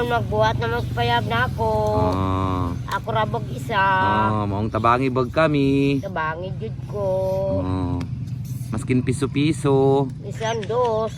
Mapuhon, magbuhat na magpayab na ako. Ako rabog isa. Maong tabangi bag kami. Tabangi jud ko. Maskin piso-piso. Isan dos.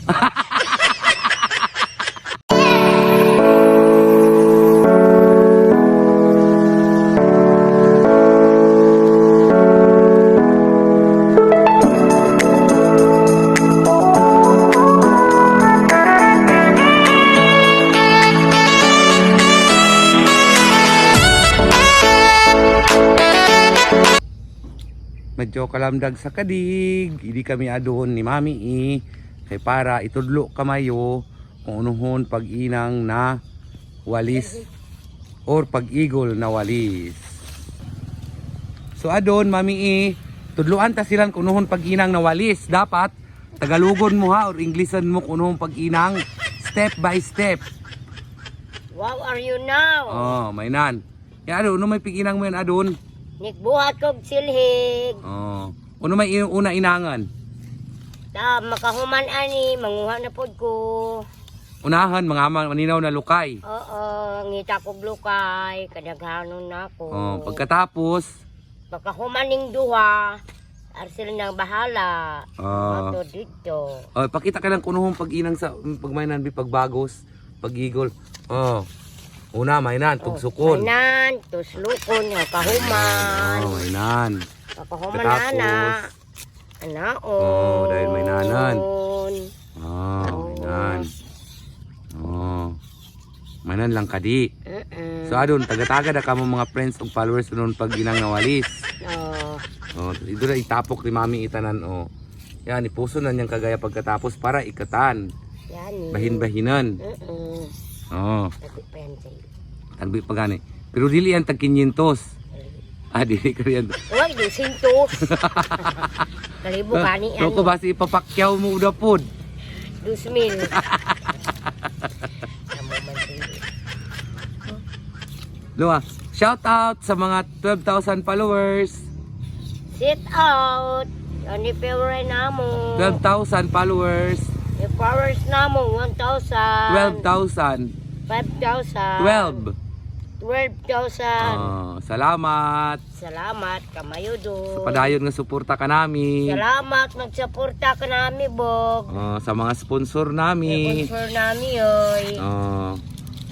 Medyo kalamdag sa kadig. Hindi kami adon ni Mami kay para itudlo kamayo kung unuhon pag-inang na walis or pag-igol na walis. So adon Mami tudluan ta silang kung unuhon pag-inang na walis. Dapat Tagalogon mo ha or Englishan mo kung unuhon pag-inang step by step. Wow, are you now? May nan. Yan adon, may pag-inang mo yan adon. Nikbuhat kog silhig. Uno may una inangan. Makahuman ani, manguha na pod ko. Unahan, mga maninaw na lukay. Oo, ngita kog lukay, kadaghanon na ako. Pagkatapos, makahuman ning duha, arsil nang bahala. Mato dito. Pakita ka lang kunuhong pag-inang sa pagmainan, pagbagos, pag-igol. Una, mainan, tugsukon. Mainan, tuslukon, kahuman. Mainan. Pakahuman na. Anaon. Dahil mainanan. Mainan. Mainan lang kadi. So adon, taga-taga na ka mo mga friends o followers noon pag inang nawalis. Ito na itapok ni Mami itanan. Yan, ipuso na niyang kagaya pagkatapos para ikatan. Bahin-bahinan. Tagbi pa gani. Pero dili yan tag 500. Dili ko yan. Uy, 200. Kalibo kani yan. Ko basi ipapakyaw mo udah pod. 2,000. Luwa, shout out sa mga 12,000 followers. Sit out. Ani favorite namo. 12,000 followers. Yung followers namo 1,000. 12,000. 5,000. 12,000. Salamat. Salamat kamayo do. Sa padayon nga suporta ka nami. Salamat nagsuporta ka nami bog. Sa mga sponsor nami. Sponsor nami oy.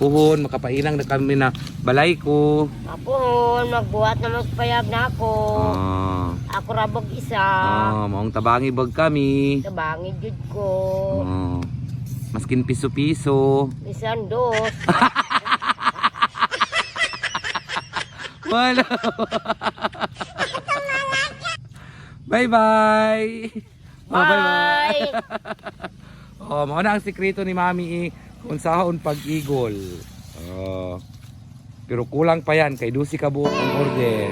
Puhon makapainang na kami na balay ko. Puhon magbuhat na magpayab na ako. Ako rabog isa. Maong tabangi bag kami. Tabangi jud ko. Maskin piso-piso. Isan dos. Wala. Bye-bye. Bye. Mauna ang sikreto ni Mami kung saan pag-igol. Pero kulang pa yan kay dusi ka buong order.